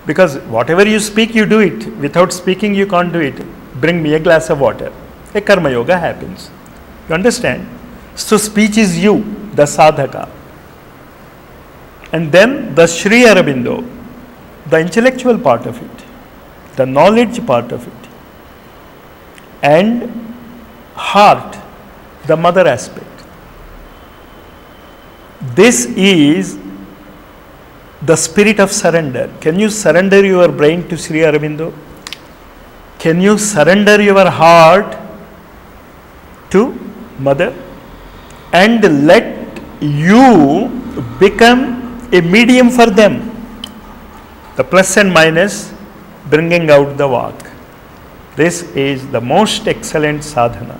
Because whatever you speak, you do it. Without speaking, you can't do it. Bring me a glass of water. A karma yoga happens. You understand? So speech is you, the sadhaka. And then the Sri Aurobindo, the intellectual part of it, the knowledge part of it, and heart, the mother aspect. This is the spirit of surrender. Can you surrender your brain to Sri Aurobindo? Can you surrender your heart to mother? And let you become a medium for them. The plus and minus, bringing out the vak. This is the most excellent sadhana.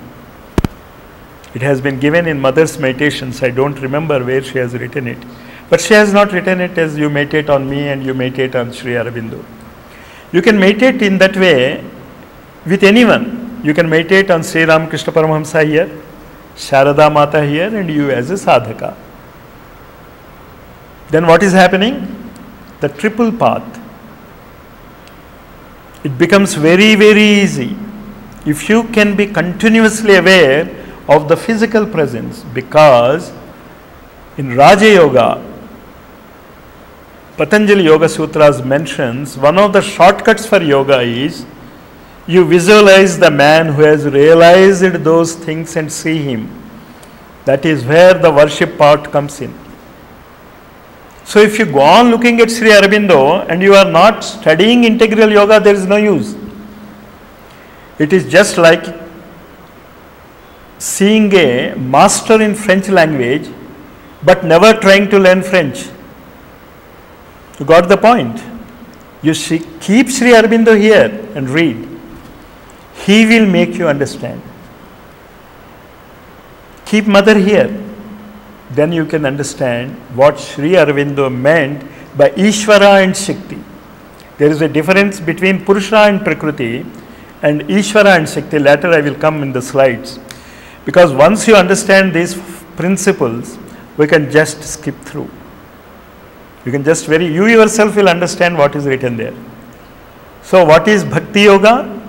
It has been given in Mother's Meditations. I don't remember where she has written it. But she has not written it as you meditate on me and you meditate on Sri Aurobindo. You can meditate in that way with anyone. You can meditate on Sri Ramakrishna Paramahamsa here, Sharada Mata here, and you as a sadhaka. Then what is happening? The triple path. It becomes very, very easy if you can be continuously aware of the physical presence, because in Raja Yoga, Patanjali Yoga Sutras mentions one of the shortcuts for yoga is you visualize the man who has realized those things and see him. That is where the worship part comes in. So if you go on looking at Sri Aurobindo and you are not studying integral yoga, there is no use. It is just like seeing a master in French language but never trying to learn French. You got the point? You keep Sri Aurobindo here and read. He will make you understand. Keep mother here. Then you can understand what Sri Aurobindo meant by Ishvara and Shakti. There is a difference between Purusha and Prakriti and Ishvara and Shakti. Later I will come in the slides. Because once you understand these principles, we can just skip through. You can just you yourself will understand what is written there. So what is Bhakti Yoga?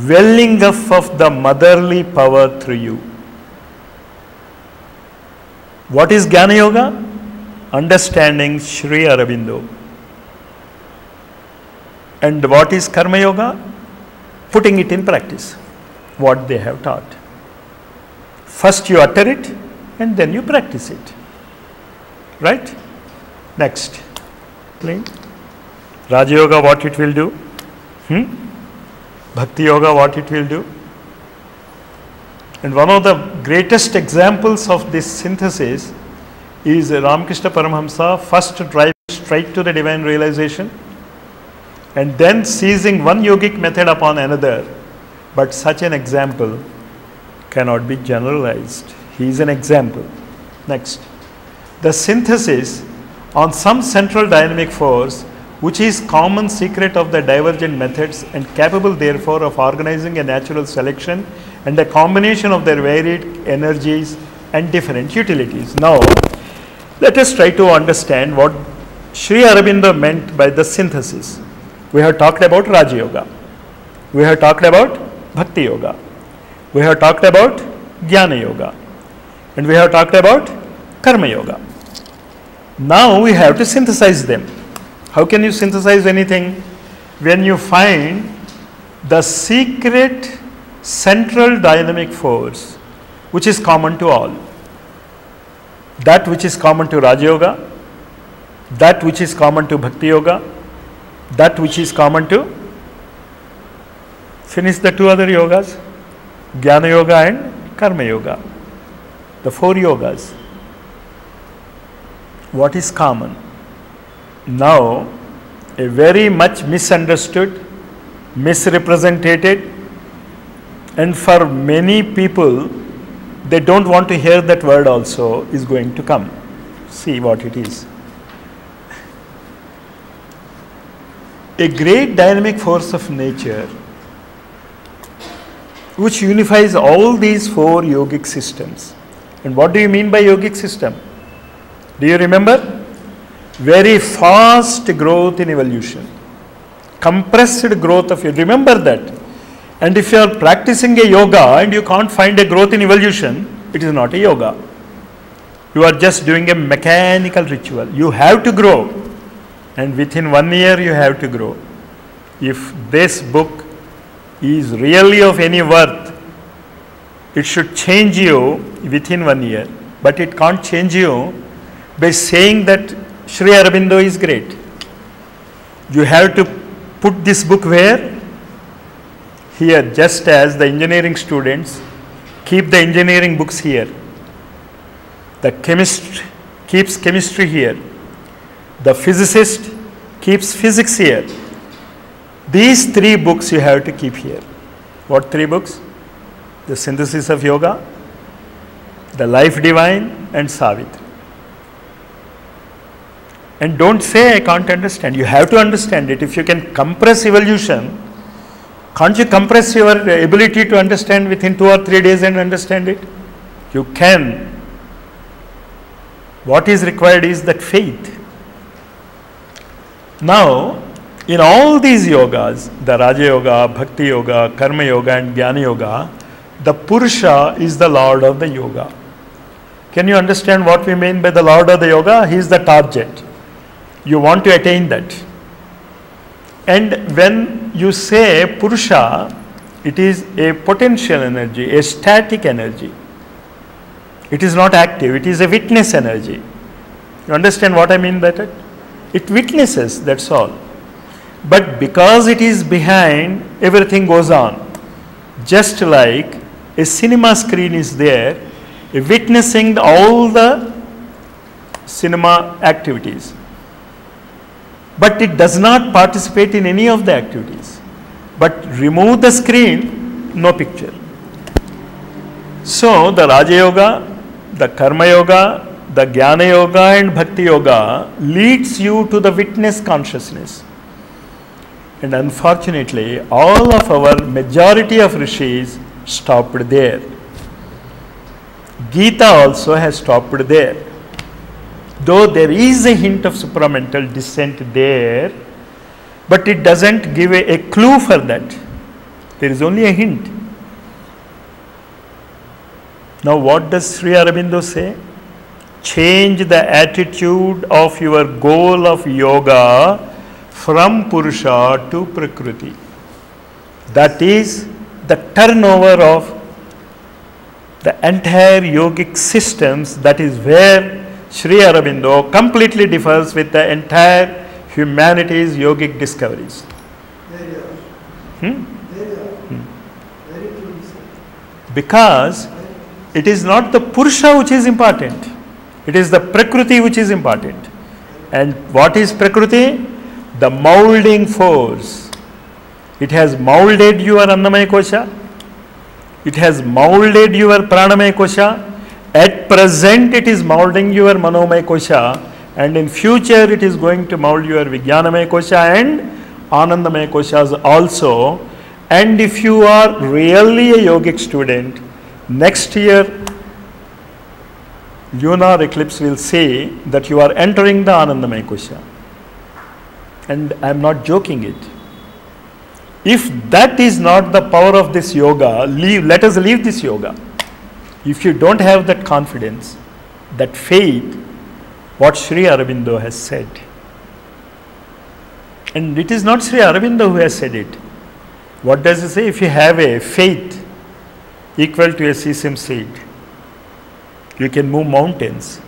Welling up of the motherly power through you. What is Jnana Yoga? Understanding Sri Aurobindo. And what is Karma Yoga? Putting it in practice, what they have taught. First you utter it and then you practice it. Right? Next. Plain. Raja Yoga, what it will do? Bhakti Yoga, what it will do? And one of the greatest examples of this synthesis is Ramakrishna Paramahamsa first driving straight to the divine realization and then seizing one yogic method upon another. But such an example cannot be generalized. He is an example. Next. The synthesis on some central dynamic force which is common secret of the divergent methods and capable therefore of organizing a natural selection and a combination of their varied energies and different utilities. Now, let us try to understand what Sri Aurobindo meant by the synthesis. We have talked about Raja Yoga. We have talked about Bhakti Yoga. We have talked about Jnana Yoga. And we have talked about Karma Yoga. Now we have to synthesize them. How can you synthesize anything? When you find the secret central dynamic force which is common to all. That which is common to Raja Yoga, that which is common to Bhakti Yoga, that which is common to, finish the two other yogas, Jnana Yoga and Karma Yoga, the four yogas. What is common? Now, a very much misunderstood, misrepresented, and for many people, they don't want to hear that word also is going to come. See what it is. A great dynamic force of nature which unifies all these four yogic systems. And what do you mean by yogic system? Do you remember? very fast growth in evolution, compressed growth of you. Remember that. And if you are practicing a yoga and you can't find a growth in evolution, it is not a yoga. You are just doing a mechanical ritual. You have to grow, and within 1 year you have to grow. If this book is really of any worth, it should change you within 1 year. But it can't change you by saying that Sri Aurobindo is great. You have to put this book where? Here, just as the engineering students keep the engineering books here. The chemist keeps chemistry here. The physicist keeps physics here. These 3 books you have to keep here. What 3 books? The Synthesis of Yoga, The Life Divine, and Savitri. And don't say I can't understand. You have to understand it. If you can compress evolution, can't you compress your ability to understand within 2 or 3 days and understand it? You can. What is required is that faith. Now, in all these yogas, the Raja Yoga, Bhakti Yoga, Karma Yoga and Jnana Yoga, the Purusha is the Lord of the Yoga. Can you understand what we mean by the Lord of the Yoga? He is the target. You want to attain that. And when you say Purusha, it is a potential energy, a static energy. It is not active, it is a witness energy. You understand what I mean by that? It witnesses, that's all. But because it is behind, everything goes on. Just like a cinema screen is there, witnessing all the cinema activities. But it does not participate in any of the activities. But remove the screen, no picture. So the Raja Yoga, the Karma Yoga, the Jnana Yoga and Bhakti Yoga leads you to the witness consciousness. And unfortunately, all of our majority of rishis stopped there. Gita also has stopped there. Though there is a hint of supramental descent there, but it doesn't give a clue for that. There is only a hint. Now what does Sri Aurobindo say? Change the attitude of your goal of yoga from Purusha to Prakriti. That is the turnover of the entire yogic systems. That is where Sri Aurobindo completely differs with the entire humanity's yogic discoveries. Because it is not the Purusha which is important. It is the Prakriti which is important. And what is Prakriti? The moulding force. It has moulded your Annamaya Kosha. It has moulded your Pranamaya Kosha. At present it is moulding your Manomaya Kosha. And in future it is going to mould your Vijnanamaya Kosha and Anandamaya Koshas also. And if you are really a yogic student, next year lunar eclipse will say that you are entering the Anandamaya Kosha. And I am not joking it. If that is not the power of this yoga, let us leave this yoga. If you don't have that confidence, that faith, what Sri Aurobindo has said. And it is not Sri Aurobindo who has said it. What does he say? If you have a faith equal to a sesame seed, you can move mountains.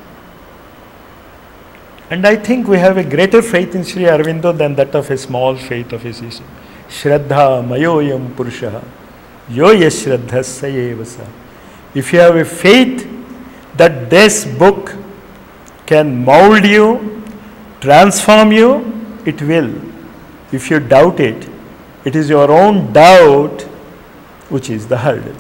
And I think we have a greater faith in Sri Aurobindo than that of a small faith of a sesame. Shraddha mayoyam purushaha yo yashraddha sayevasa. If you have a faith that this book can mold you, transform you, it will. If you doubt it, it is your own doubt which is the hurdle.